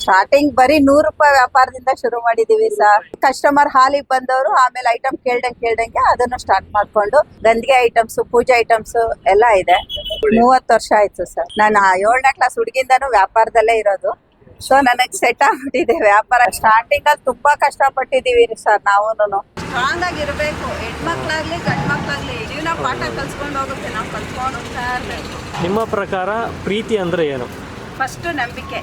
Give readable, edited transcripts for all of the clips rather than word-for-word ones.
Starting ಬರೀ 100 ರೂಪಾಯಿ ವ್ಯಾಪಾರದಿಂದ ಶುರು ಮಾಡಿದೀವಿ ಸರ್. ಕಸ್ಟಮರ್ ಹಾಲಿಗೆ ಬಂದವರು ಆಮೇಲೆ ಐಟಮ್ ಕೇಳ್ದಂಗೆ ಅದನ್ನು ಸ್ಟಾರ್ಟ್ ಮಾಡ್ಕೊಂಡು ಗಂದಿಗೆ ಐಟಮ್ಸ್, ಪೂಜೆ ಐಟಮ್ಸ್ ಎಲ್ಲ ಇದೆ. 30 ವರ್ಷ ಆಯ್ತು ಸರ್. ನಾನು 7ನೇ ಕ್ಲಾಸ್ ಹುಡುಗಿಂದನೂ ವ್ಯಾಪಾರದಲ್ಲೇ ಇರೋದು. ಸೊ ನನಗೆ ಸೆಟ್ ಆಗ್ಬಿಟ್ಟಿದೆ ವ್ಯಾಪಾರ. ಸ್ಟಾರ್ಟಿಂಗ್ ಅಲ್ಲಿ ತುಂಬಾ ಕಷ್ಟಪಟ್ಟಿದೀವಿ ಸರ್. ನಾವೂನು ಸ್ಟ್ರಾಂಗ್ ಆಗಿರ್ಬೇಕು. ಹೆಣ್ಮಕ್ಳಾಗ್ಲಿ ಗಂಡ್ ಮಕ್ಳಾಗ್ಲಿ ಜೀವನ ಪಾಠ ಕಲ್ಸ್ಕೊಂಡು ಹೋಗುತ್ತೆ. ನಾವು ಕಲ್ತ್ಕೊಂಡು ಹೋಗ್ತಾ ಇರ್ಬೇಕು. ನಿಮ್ಮ ಪ್ರಕಾರ ಪ್ರೀತಿ ಅಂದ್ರೆ ಏನು? ಫಸ್ಟ್ ನಂಬಿಕೆ.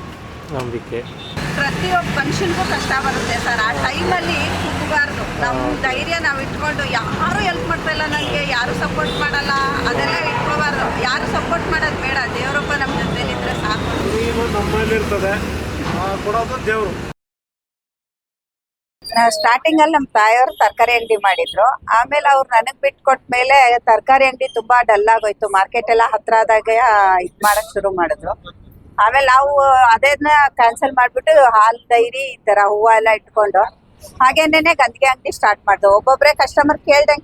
ಪ್ರತಿಯೊಬ್ಬ ಫಂಕ್ಷನ್ಗೂ ಕಷ್ಟ ಬರುತ್ತೆ ಸರ್. ಆ ಟೈಮಲ್ಲಿ ಕುಗ್ಗಬಾರ್ದು. ನಮ್ಮ ಧೈರ್ಯ ನಾವು ಇಟ್ಕೊಂಡು, ಯಾರು ಹೆಲ್ಪ್ ಮಾಡ್ತಾ ಇಲ್ಲ ನನಗೆ, ಯಾರು ಸಪೋರ್ಟ್ ಮಾಡಲ್ಲ, ಅದೆಲ್ಲ ಇಟ್ಕೋಬಾರ್ದು. ಯಾರು ಸಪೋರ್ಟ್ ಮಾಡೋದು ಬೇಡ. ದೇವರೊಬ್ಬ ನಮ್ಮ ಜೊತೆಲಿದ್ರೆ ಸಾಕು. ನಮ್ಮಲ್ಲಿರ್ತದೆ ಕೊಡೋದು ದೇವರು. ಸ್ಟಾರ್ಟಿಂಗ್ ಅಲ್ಲಿ ನಮ್ಮ ತಾಯಿಯವರು ತರಕಾರಿ ಅಂಗಡಿ ಮಾಡಿದ್ರು. ಆಮೇಲೆ ಅವ್ರು ನನಗ್ ಬಿಟ್ಕೊಟ್ಮೇಲೆ ತರಕಾರಿ ಅಂಗಡಿ ತುಂಬಾ ಡಲ್ ಆಗೋಯ್ತು. ಮಾರ್ಕೆಟ್ ಎಲ್ಲ ಹತ್ರ ಆದಾಗ ಇದ್ ಮಾಡಕ್ ಶುರು ಮಾಡಿದ್ರು. ಆಮೇಲೆ ನಾವು ಅದನ್ನ ಕ್ಯಾನ್ಸಲ್ ಮಾಡ್ಬಿಟ್ಟು ಹಾಲ್ ಡೈರಿ ಈ ತರ ಹೂವು ಎಲ್ಲ ಇಟ್ಕೊಂಡು ಹಾಗೇನೇನೆ ಗಂದಿಗೆ ಅಂಗಡಿ ಸ್ಟಾರ್ಟ್ ಮಾಡ್ದು. ಒಬ್ಬೊಬ್ರೆ ಕಸ್ಟಮರ್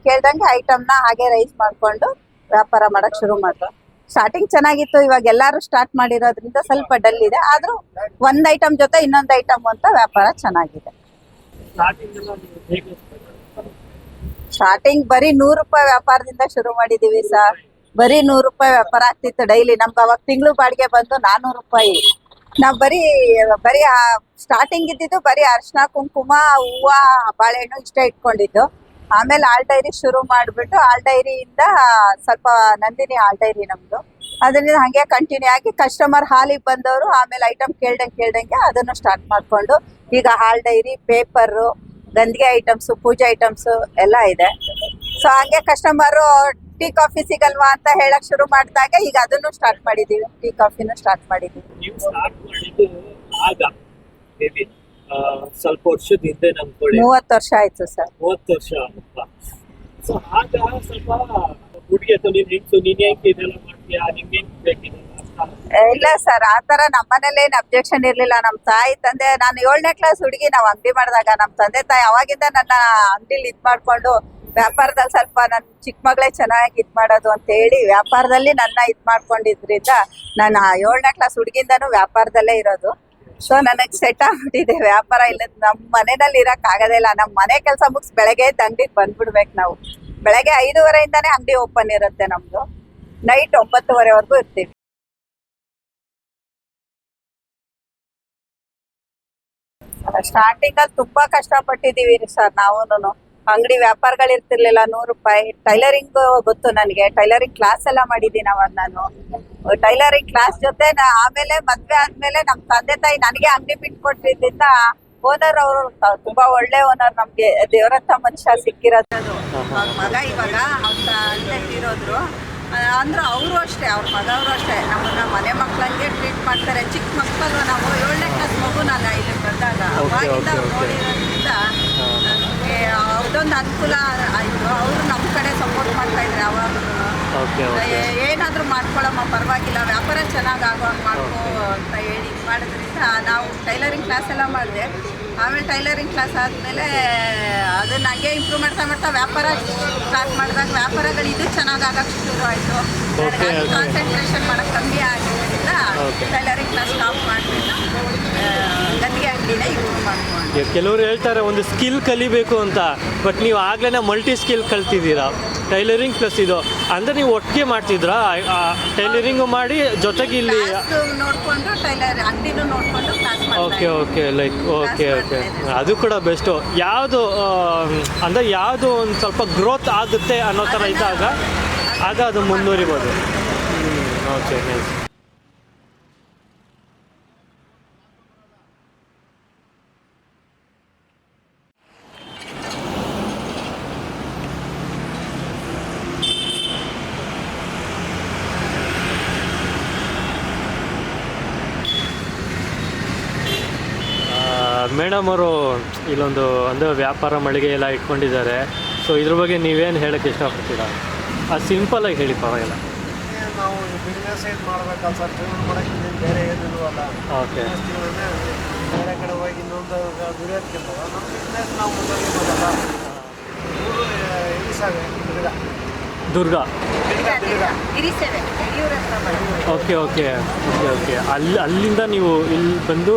ಕೇಳ್ದಂಗೆ ಐಟಮ್ನ ಹಾಗೆ ರೈಸ್ ಮಾಡ್ಕೊಂಡು ವ್ಯಾಪಾರ ಮಾಡಕ್ ಶುರು ಮಾಡ್ದು. ಸ್ಟಾರ್ಟಿಂಗ್ ಚೆನ್ನಾಗಿತ್ತು. ಇವಾಗ ಎಲ್ಲಾರು ಸ್ಟಾರ್ಟ್ ಮಾಡಿರೋದ್ರಿಂದ ಸ್ವಲ್ಪ ಡಲ್ ಇದೆ. ಆದ್ರೂ ಒಂದ್ ಐಟಮ್ ಜೊತೆ ಇನ್ನೊಂದ್ ಐಟಮ್ ಅಂತ ವ್ಯಾಪಾರ ಚೆನ್ನಾಗಿದೆ. ಸ್ಟಾರ್ಟಿಂಗ್ ಬರೀ 100 ರೂಪಾಯಿ ವ್ಯಾಪಾರದಿಂದ ಶುರು ಮಾಡಿದೀವಿ ಸರ್. ಬರೀ 100 ರೂಪಾಯಿ ವ್ಯಾಪಾರ ಆಗ್ತಿತ್ತು ಡೈಲಿ. ನಮ್ಗೆ ಅವಾಗ ತಿಂಗಳು ಬಾಡಿಗೆ ಬಂದು 400 ರೂಪಾಯಿ. ನಾವ್ ಬರೀ ಸ್ಟಾರ್ಟಿಂಗ್ ಇದ್ದಿದ್ದು ಬರೀ ಅರ್ಶಿನ, ಕುಂಕುಮ, ಹೂವ, ಬಾಳೆಹಣ್ಣು ಇಷ್ಟೇ ಇಟ್ಕೊಂಡಿದ್ದು. ಆಮೇಲೆ ಹಾಲ್ ಡೈರಿ ಶುರು ಮಾಡ್ಬಿಟ್ಟು ಹಾಲ್ ಡೈರಿಯಿಂದ ಸ್ವಲ್ಪ ನಂದಿನಿ ಹಾಲ್ ಡೈರಿ ನಮ್ದು. ಅದರಿಂದ ಹಂಗೆ ಕಂಟಿನ್ಯೂ ಆಗಿ ಕಸ್ಟಮರ್ ಹಾಲಿಗೆ ಬಂದವರು ಆಮೇಲೆ ಐಟಮ್ ಕೇಳ್ದಂಗೆ ಅದನ್ನು ಸ್ಟಾರ್ಟ್ ಮಾಡ್ಕೊಂಡು ಈಗ ಹಾಲ್ ಡೈರಿ, ಪೇಪರು, ಗಂದಿಗೆ ಐಟಮ್ಸ್, ಪೂಜೆ ಐಟಮ್ಸ್ ಎಲ್ಲ ಇದೆ. ಸೊ ಹಂಗೆ ಕಸ್ಟಮರು ಟೀ ಕಾಫಿ ಸಿಗಲ್ವಾ ಅಂತ ಹೇಳಕ್ ಶುರು ಮಾಡಿದಾಗ ಈಗ ಅದನ್ನು ಸ್ಟಾರ್ಟ್ ಮಾಡಿದೀವಿ. ಟೀ ಕಾಫಿನೂ ಸ್ಟಾರ್ಟ್ ಮಾಡಿದೀವಿ. ಸ್ವಲ್ಪ ವರ್ಷದ ಹಿಂದೆ ನಮ್ಕೊಳ್ಳಿ 30 ವರ್ಷ ಆಯ್ತು ಸರ್. 30 ವರ್ಷ. ಸೊ ಆಗ ಸ್ವಲ್ಪ ಹುಡುಗಿ ಅಥವಾ ನೀನ್ ಹೆಂಗ್ಸು ನೀನ್ ಹೆಂಗ್ ಇದೆಲ್ಲ ಮಾಡ್ತೀಯಾ, ನಿಮ್ಗೆ ಹೆಂಗ್ ಬೇಕಿದೆ? ಇಲ್ಲ ಸರ್, ಆತರ ನಮ್ಮನೇಲಿ ಏನ್ ಅಬ್ಜೆಕ್ಷನ್ ಇರ್ಲಿಲ್ಲ. ನಮ್ ತಾಯಿ ತಂದೆ, ನಾನು 7ನೇ ಕ್ಲಾಸ್ ಹುಡುಗಿ ನಾವ್ ಅಂಗಡಿ ಮಾಡಿದಾಗ ನಮ್ ತಂದೆ ತಾಯಿ ಅವಾಗಿಂದ ನನ್ನ ಅಂಗಡಿಲಿ ಇದ್ ಮಾಡ್ಕೊಂಡು ವ್ಯಾಪಾರದಲ್ಲಿ ಸ್ವಲ್ಪ ನನ್ ಚಿಕ್ಕ ಮಗಳೇ ಚೆನ್ನಾಗಿ ಇದ್ ಮಾಡೋದು ಅಂತ ಹೇಳಿ ವ್ಯಾಪಾರದಲ್ಲಿ ನನ್ನ ಇದ್ ಮಾಡ್ಕೊಂಡಿದ್ರಿಂದ ನಾನು 7ನೇ ಕ್ಲಾಸ್ ಹುಡುಗಿಂದನೂ ವ್ಯಾಪಾರದಲ್ಲೇ ಇರೋದು. ಸೊ ನನಗ್ ಸೆಟ್ ಆಗ್ಬಿಟ್ಟಿದೆ ವ್ಯಾಪಾರ. ಇಲ್ಲ ನಮ್ ಮನೆಯಲ್ಲಿ ಇರಕ್ ಆಗದೇ ಇಲ್ಲ. ನಮ್ ಮನೆ ಕೆಲಸ ಮುಗಿಸ್ ಬೆಳಗ್ಗೆ ಅಂಗಡಿಗೆ ಬಂದ್ಬಿಡ್ಬೇಕು ನಾವು. ಬೆಳಗ್ಗೆ 5:30ಇಂದಾನೇ ಅಂಗಡಿ ಓಪನ್ ಇರುತ್ತೆ ನಮ್ದು. ನೈಟ್ 9:30ವರೆಗೂ ಇರ್ತೀವಿ. ಸ್ಟಾರ್ಟಿಂಗ್ ಅಲ್ಲಿ ತುಂಬಾ ಕಷ್ಟಪಟ್ಟಿದೀವಿ ಸರ್. ನಾವೂನು ಅಂಗಡಿ ವ್ಯಾಪಾರಗಳು ಇರ್ತಿರ್ಲಿಲ್ಲ. 100 ರೂಪಾಯಿ. ಟೈಲರಿಂಗ್ ಗೊತ್ತು ನನಗೆ. ಟೈಲರಿಂಗ್ ಕ್ಲಾಸ್ ಎಲ್ಲ ಮಾಡಿದ್ದೀನಿ ಅವಾಗ ನಾನು. ಟೈಲರಿಂಗ್ ಕ್ಲಾಸ್ ಜೊತೆ ಆಮೇಲೆ ಮದ್ವೆ ಆದ್ಮೇಲೆ ನಮ್ ತಂದೆ ತಾಯಿ ನನಗೆ ಅಂಗಡಿ ಬಿಟ್ಕೊಟ್ಟಿದ್ರಿಂದ ಓನರ್ ಅವರು ತುಂಬಾ ಒಳ್ಳೆ ಓನರ್. ನಮ್ಗೆ ದೇವರಂತ ಮನುಷ್ಯ ಸಿಕ್ಕಿರೋದು. ಮಗ ಇವಾಗ ಅಂತ ಇರೋದ್ರು ಅಂದ್ರೆ ಅವರು ಅಷ್ಟೇ, ಅವ್ರ ಮಗ ಅವರು ಅಷ್ಟೇ ನಮ್ಮನ್ನ ಮನೆ ಮಕ್ಳಂಗೆ ಟ್ರೀಟ್ ಮಾಡ್ತಾರೆ. ಚಿಕ್ಕ ಮಕ್ಕಳು ನಾವು 7ನೇ ಕ್ಲಾಸ್ ಮಗು ನಾನು ಇಲ್ಲಿ ಬಂದಾಗ ಅವಾಗಿಂದ ನೋಡಿರೋದ್ರಿಂದ ನಮಗೆ ಅದೊಂದು ಅನುಕೂಲ ಆಯಿತು. ಅವರು ನಮ್ಮ ಕಡೆ ಸಪೋರ್ಟ್ ಮಾಡ್ತಾ ಇದ್ರು ಅವಾಗ. ಏನಾದರೂ ಮಾಡ್ಕೊಳಮ್ಮ ಪರವಾಗಿಲ್ಲ, ವ್ಯಾಪಾರ ಚೆನ್ನಾಗಿ ಆಗೋಂಗೆ ಮಾಡ್ಕೋ ಅಂತ ಹೇಳಿ ಇದು ಮಾಡೋದ್ರಿಂದ ನಾವು ಟೈಲರಿಂಗ್ ಕ್ಲಾಸ್ ಎಲ್ಲ ಮಾಡಿದೆ. ಆಮೇಲೆ ಟೈಲರಿಂಗ್ ಕ್ಲಾಸ್ ಆದಮೇಲೆ ಅದನ್ನ ಹಂಗೆ ಇಂಪ್ರೂವ್ ಮಾಡ್ತಾ ವ್ಯಾಪಾರ ಸ್ಟಾರ್ಟ್ ಮಾಡಿದಾಗ ವ್ಯಾಪಾರಗಳು ಇದು ಚೆನ್ನಾಗಿ ಆಗಕ್ಕೆ ಶುರು ಆಯಿತು. ಕಾನ್ಸಂಟ್ರೇಷನ್ ಮಾಡೋಕ್ಕೆ ಕಮ್ಮಿ ಆಗಿದ್ದರಿಂದ ಟೈಲರಿಂಗ್ ಕ್ಲಾಸ್ ಸ್ಟಾಪ್ ಮಾಡಿಬಿಟ್ಟು ಗಂದಿಗೆ ಅಂಗಡಿನೇ ಇಂಪ್ರೂವ್ ಮಾಡ್ಕೊಂಡು. ಕೆಲವರು ಹೇಳ್ತಾರೆ ಒಂದು ಸ್ಕಿಲ್ ಕಲಿಬೇಕು ಅಂತ, ಬಟ್ ನೀವು ಆಗ್ಲೇ ಮಲ್ಟಿ ಸ್ಕಿಲ್ ಕಲ್ತಿದ್ದೀರಾ. ಟೈಲರಿಂಗ್ ಪ್ಲಸ್ ಇದು ಅಂದರೆ ನೀವು ಒಟ್ಟಿಗೆ ಮಾಡ್ತಿದ್ರಾ? ಟೈಲರಿಂಗು ಮಾಡಿ ಜೊತೆಗೆ ಇಲ್ಲಿ ನೋಡಿಕೊಂಡು ಟೈಲರ್ ಅಂಗಡಿನೂ ನೋಡಿಕೊಂಡು ಕ್ಲಾಸ್ ಮಾಡ್ತೀನಿ. ಓಕೆ ಲೈಕ್ ಓಕೆ ಅದು ಕೂಡ ಬೆಸ್ಟು. ಯಾವುದು ಅಂದರೆ ಯಾವುದು ಒಂದು ಸ್ವಲ್ಪ ಗ್ರೋತ್ ಆಗುತ್ತೆ ಅನ್ನೋ ಥರ ಇದ್ದಾಗ ಆಗ ಅದು ಮುಂದುವರಿಬೋದು. Okay nice. ಮೇಡಮ್ ಅವರು ಇಲ್ಲೊಂದು ಅಂದರೆ ವ್ಯಾಪಾರ ಮಳಿಗೆ ಎಲ್ಲ ಇಟ್ಕೊಂಡಿದ್ದಾರೆ. ಸೊ ಇದ್ರ ಬಗ್ಗೆ ನೀವೇನು ಹೇಳೋಕ್ಕೆ ಇಷ್ಟಪಡ್ತೀರಾ? ಅದು ಸಿಂಪಲಾಗಿ ಹೇಳಿ, ಪರವಾಗಿಲ್ಲ. ನಾವು ಬಿಸ್ನೆಸ್ ಏನು ಮಾಡ್ಬೇಕಲ್ಲ ಸರ್, ಜೀವನ ಮಾಡೋಕ್ಕೆ ಬೇರೆ ಏನಿಲ್ವಲ್ಲ. ಓಕೆ, ಬೇರೆ ಕಡೆ ಹೋಗಿ ಇನ್ನೊಂದು ದುಡಿಯೋದಕ್ಕಿಂತ ನಮ್ಮ ಬಿಸ್ನೆಸ್ ನಾವು ಮುಂದುವರಿಬೋದಲ್ಲ. ದುರ್ಗ ಹಿರಿಸೇವೆ ಯಡಿಯೂರ ಹತ್ರ ಬರೋದು. ಓಕೆ ಓಕೆ ಓಕೆ ಓಕೆ ಅಲ್ಲಿಂದ ನೀವು ಇಲ್ಲಿ ಬಂದು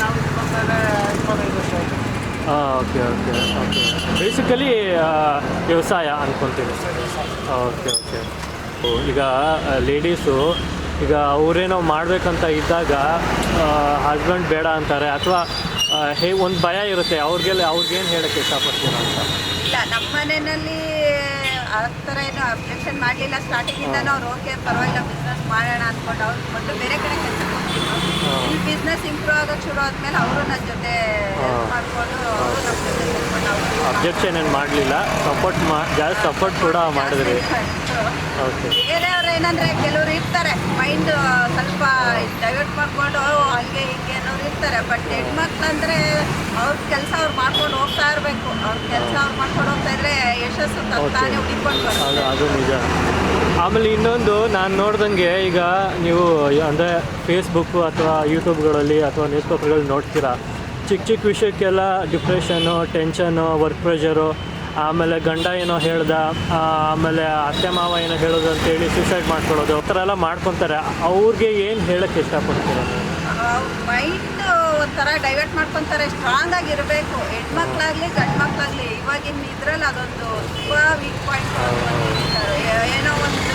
ನಾವು ಇಲ್ಲಿ ಬಂದಾಗ 25 ವರ್ಷ ಆಯಿತು. ಓಕೆ ಓಕೆ ಓಕೆ ಬೇಸಿಕಲಿ ವ್ಯವಸಾಯ ಅನ್ಕೊತೀನಿ. ಓಕೆ ಓಕೆ ಈಗ ಲೇಡೀಸು ಈಗ ಅವರೇನೋ ಮಾಡಬೇಕಂತ ಇದ್ದಾಗ ಹಸ್ಬೆಂಡ್ ಬೇಡ ಅಂತಾರೆ ಅಥವಾ ಒಂದು ಭಯ ಇರುತ್ತೆ ಅವ್ರಿಗೇನು ಹೇಳೋಕ್ಕೆ ಇಷ್ಟಪಡ್ತೀರಾ ಅಂತ? ಇಲ್ಲ, ನಮ್ಮ ಮನೆಯಲ್ಲಿ ಆ ಥರ ಏನು ಅಬ್ಜೆಕ್ಷನ್ ಮಾಡಲಿಲ್ಲ. ಸ್ಟಾರ್ಟಿಂಗಿಂದನೂ ಅವ್ರು ಓಕೆ ಪರವಾಗಿಲ್ಲ ಬಿಸ್ನೆಸ್ ಮಾಡೋಣ ಅಂದ್ಕೊಂಡು ಅವ್ರು ಮೊದಲು ಬೇರೆ ಕಡೆ ಕೆಲಸಕ್ಕೆ ಹೋಗ್ತಿದ್ರು. ಈ ಬಿಸ್ನೆಸ್ ಇಂಪ್ರೂವ್ ಆಗೋಕ್ಕೆ ಶುರು ಆದಮೇಲೆ ಅವರು ನನ್ನ ಜೊತೆ ಮಾಡಿಕೊಂಡು ಅವರು ನಮ್ಮ ಜೊತೆ ಸೇರ್ಕೊಂಡು ಅವರು ಅಬ್ಜೆಕ್ಷನ್ ಏನು ಮಾಡಲಿಲ್ಲ, ಜಾಸ್ತಿ ಸಪೋರ್ಟ್ ಕೂಡ ಮಾಡಿದ್ರಿ. ಓಕೆ ಬೇರೆಯವ್ರು ಏನಂದ್ರೆ ಕೆಲವರು ಇರ್ತಾರೆ ಮೈಂಡ್ ಸ್ವಲ್ಪ ಡೈವರ್ಟ್ ಮಾಡ್ಕೊಂಡು ಹಂಗೆ ಹಿಂಗೆ ಅನ್ನೋರು ಇರ್ತಾರೆ. ಬಟ್ ಹೆಣ್ಮಕ್ಳಂದ್ರೆ ಅವ್ರ ಕೆಲಸ ಅವ್ರು ಮಾಡ್ಕೊಂಡು ಹೋಗ್ತಾ ಇರಬೇಕು. ಅವ್ರ ಕೆಲಸ ಅವ್ರು ಮಾಡ್ಕೊಂಡು ಹೋಗ್ತಾ ಇದ್ರೆ ಯಶಸ್ಸು ತಾನೇ ಹುಡುಕೊಂಡು ಬರುತ್ತೆ. ಅದು ನಿಜ. ಆಮೇಲೆ ಇನ್ನೊಂದು ನಾನು ನೋಡ್ದಂಗೆ ಈಗ ನೀವು ಅಂದರೆ ಫೇಸ್ಬುಕ್ಕು ಅಥವಾ ಯೂಟ್ಯೂಬ್ಗಳಲ್ಲಿ ಅಥವಾ ನ್ಯೂಸ್ ಪೇಪರ್ಗಳಲ್ಲಿ ನೋಡ್ತೀರಾ, ಚಿಕ್ಕ ಚಿಕ್ಕ ವಿಷಯಕ್ಕೆಲ್ಲ ಡಿಪ್ರೆಷನ್ನು, ಟೆನ್ಷನ್ನು, ವರ್ಕ್ ಪ್ರೆಷರು, ಆಮೇಲೆ ಗಂಡ ಏನೋ ಹೇಳ್ದ, ಆಮೇಲೆ ಅತ್ತೆ ಮಾವ ಏನೋ ಹೇಳೋದು ಅಂತೇಳಿ ಸೂಸೈಡ್ ಮಾಡ್ಕೊಳ್ಳೋದು, ಆ ಥರ ಎಲ್ಲ ಮಾಡ್ಕೊತಾರೆ. ಅವ್ರಿಗೆ ಏನು ಹೇಳೋಕ್ಕೆ ಇಷ್ಟಪಡ್ತೀರ? ಮೈಂಡ್ ಒಂಥರ ಡೈವರ್ಟ್ ಮಾಡ್ಕೊತಾರೆ. ಸ್ಟ್ರಾಂಗ್ ಆಗಿರಬೇಕು, ಹೆಣ್ಮಕ್ಳಾಗಲಿ ಗಂಡು ಮಕ್ಕಳಾಗಲಿ. ಇವಾಗಿನ ಇದ್ರಲ್ಲಿ ಅದೊಂದು ತುಂಬ ವೀಕ್ ಪಾಯಿಂಟ್. ಏನೋ ಒಂದು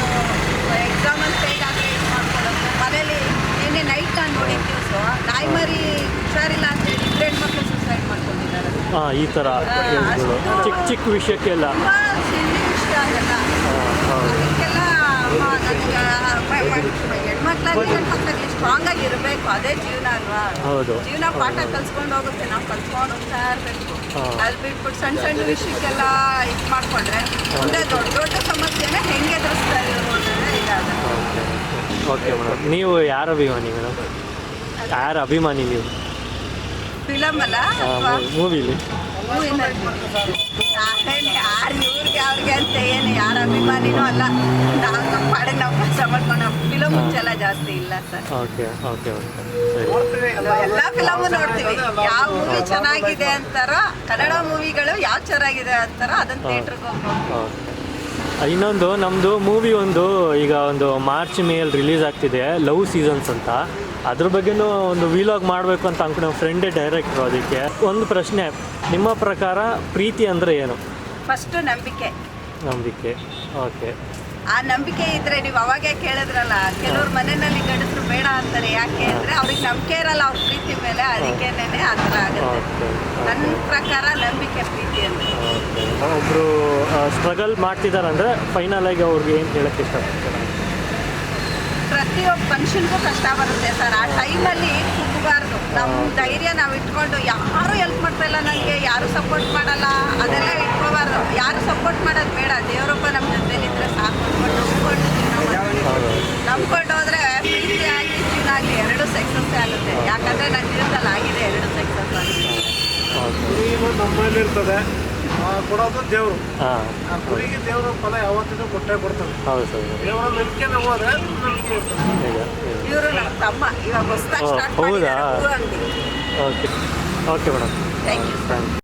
ಎಕ್ಸಾಮಲ್ಲಿ ಫೇಲ್ ಆದರೆ ಇದು ಮಾಡ್ಕೊಳ್ಳೋದು. ಮನೇಲಿ ಏನೇ ನೈಟ್ ನಾನು ನೋಡಿದ ನ್ಯೂಸು, ನಾಯಿ ಮರಿ ಹುಷಾರಿಲ್ಲ ಅಂತೇಳಿ ಇಬ್ಬರು ಹೆಣ್ಮಕ್ಳು ಸೂಸೈಡ್ ಮಾಡ್ಕೊಂಡಿದ್ದಾರೆ. ಹಾಂ, ಈ ಥರ ಕೇಸ್ಗಳು ಚಿಕ್ಕ ಚಿಕ್ಕ ವಿಷಯಕ್ಕೆಲ್ಲ. ತುಂಬ ಸಿಲ್ಲಿ ವಿಷಯ ಅದೆಲ್ಲ. ಅದಕ್ಕೆಲ್ಲ ಹೆಣ್ಮಕ್ಳಾಗಲಿ ಗಂಡು ಮಕ್ಕಳಾಗಲಿ ಸ್ಟ್ರಾಂಗ್ ಆಗಿರಬೇಕು. ಅದೇ ಜೀವನ ಅಲ್ವಾ? ಹೌದು. ಜೀವನ ಪಾಠ ಕಲ್ಸ್ಕೊಂಡು ಹೋಗುತ್ತೆ. ನಾವು ಕಲ್ತ್ಕೊಂಡು ಹೋಗ್ತಾ ಇರಬೇಕು. ಅದು ಬಿಟ್ಬಿಟ್ಟು ಸಣ್ಣ ಸಣ್ಣ ವಿಷಯಕ್ಕೆಲ್ಲ ಇದು ಮಾಡಿಕೊಂಡ್ರೆ ಮುಂದೆ ದೊಡ್ಡ ದೊಡ್ಡ ಸಮಸ್ಯೆನ ಹೆಂಗೆ ಎದುರಿಸ್ತಾ ಇರೋದು ಅನ್ನೋದೇ ಇದಾಗುತ್ತೆ. ಓಕೆ ಮೇಡಮ್, ನೀವು ಯಾರ ಅಭಿಮಾನಿ ಮೇಡಮ್? ಯಾರ ಅಭಿಮಾನಿ ನೀವು ಫಿಲಮ್ ಅಲ್ಲ ಮೂವಿಲಿ? ಯಾರು ಇವ್ರಿಗೆ ಅವ್ರಿಗೆ ಅಂತ ಏನು ಯಾರ ಅಭಿಮಾನಿನೂ ಅಲ್ಲ. ನಾವು ನಮ್ಮ ಪಾಡಿಗೆ ನಾವು ಕೆಲಸ ಮಾಡ್ಕೊಂಡು ಫಿಲಮ್ ಮುಂಚೆಲ್ಲ ಜಾಸ್ತಿ ಇಲ್ಲ ಸರ್. ಓಕೆ ಓಕೆ ಓಕೆ ಸರಿ. ಎಲ್ಲ ಫಿಲಮು ನೋಡ್ತೀವಿ. ಯಾವ ಮೂವಿ ಚೆನ್ನಾಗಿದೆ ಅಂತಾರೋ, ಕನ್ನಡ ಮೂವಿಗಳು ಯಾವ ಚೆನ್ನಾಗಿದೆ ಅಂತಾರೋ ಅದನ್ನ ಥಿಯೇಟ್ರಿಗೆ ಹೋಗ್ಬೋದು. ಓಕೆ. ಇನ್ನೊಂದು ನಮ್ಮದು ಮೂವಿ ಈಗ ಒಂದು ಮಾರ್ಚ್ ಮೇಯಲ್ಲಿ ರಿಲೀಸ್ ಆಗ್ತಿದೆ, ಲವ್ ಸೀಸನ್ಸ್ ಅಂತ. ಅದ್ರ ಬಗ್ಗೆನೂ ಒಂದು ವಿಲಾಗ್ ಮಾಡಬೇಕು ಅಂತ ಅಂದ್ಕೊಂಡು ನಮ್ಮ ಫ್ರೆಂಡೇ ಡೈರೆಕ್ಟ್ರು. ಅದಕ್ಕೆ ಒಂದು ಪ್ರಶ್ನೆ, ನಿಮ್ಮ ಪ್ರಕಾರ ಪ್ರೀತಿ ಅಂದರೆ ಏನು? ಫಸ್ಟು ನಂಬಿಕೆ. ನಂಬಿಕೆ. ಓಕೆ. ಆ ನಂಬಿಕೆ ಇದ್ರೆ ನೀವು ಅವಾಗೇ ಕೇಳಿದ್ರಲ್ಲ, ಕೆಲವ್ರ ಮನೆಯಲ್ಲಿ ಗಂಡಸರು ಬೇಡ ಅಂತಾರೆ. ಯಾಕೆ ಅಂದರೆ ಅವ್ರಿಗೆ ನಂಬಿಕೆ ಇರಲ್ಲ ಅವ್ರ ಪ್ರೀತಿ ಮೇಲೆ, ಅದಕ್ಕೇನೆ ಆ ಥರ ಆಗುತ್ತೆ. ನನ್ನ ಪ್ರಕಾರ ನಂಬಿಕೆ ಪ್ರೀತಿ ಅಂದರೆ. ಒಬ್ಬರು ಸ್ಟ್ರಗಲ್ ಮಾಡ್ತಿದ್ದಾರಂದರೆ ಫೈನಲ್ ಆಗಿ ಅವ್ರಿಗೆ ಏನು ಹೇಳೋಕ್ಕೆ ಇಷ್ಟಪಡ್ತಾರೆ? ಪ್ರತಿಯೊಬ್ಬ ಮನುಷ್ಯನಿಗೂ ಕಷ್ಟ ಬರುತ್ತೆ ಸರ್. ಆ ಟೈಮಲ್ಲಿ ಕುಗ್ಗಬಾರ್ದು. ನಮ್ಮ ಧೈರ್ಯ ನಾವು ಇಟ್ಕೊಂಡು, ಯಾರು ಹೆಲ್ಪ್ ಮಾಡ್ತಾ ಇಲ್ಲ ನನಗೆ, ಯಾರು ಸಪೋರ್ಟ್ ಮಾಡಲ್ಲ, ಅದೆಲ್ಲ ಇಟ್ಕೋಬಾರ್ದು. ಯಾರು ಸಪೋರ್ಟ್ ಮಾಡೋದು ಬೇಡ. ದೇವರೊಬ್ಬ ನಮ್ಮ ಜೊತೆಲಿದ್ರೆ ಸಾಕು ಅಂದ್ಕೊಂಡು ನಂಬ್ಕೊಂಡು ಹೋದ್ರೆ ಪ್ರೀತಿ ಆಗಲಿ ಜೀವನ ಆಗಲಿ ಎರಡೂ ಸಕ್ಸಸ್ಸೇ ಆಗುತ್ತೆ. ಯಾಕಂದರೆ ನನ್ನ ಜೀವನದಲ್ಲಿ ಆಗಿದೆ, ಎರಡು ಸಕ್ಸಸ್ ಆಗಿದೆ. ಕುರಿಗೂ ನಮ್ಮಲ್ಲಿ ಇರ್ತದೆ, ಕೊಡೋದು ದೇವರು. ಹಾಂ, ಆ ಕುರಿಗೆ ದೇವರ ಫಲ ಯಾವತ್ತಿಗೂ ಕೊಟ್ಟೇ ಕೊಡ್ತದೆ. ಹೌದು ಸರ್. ದೇವರ ನಂಬಿಕೆ ನಾವು ಹೋದ್ರೆ ನಂಬಿಕೆ ಇರ್ತದೆ. ಇವರು ನಮ್ಮ ತಮ್ಮ ಇವಾಗ ಹೊಸದಾಗಿ ಸ್ಟಾರ್ಟ್ ಹೌದಾ? ಮಾಡಿದ್ದಾರೆ ಅಂಗಡಿ. Okay okay madam, thank you. Thank you.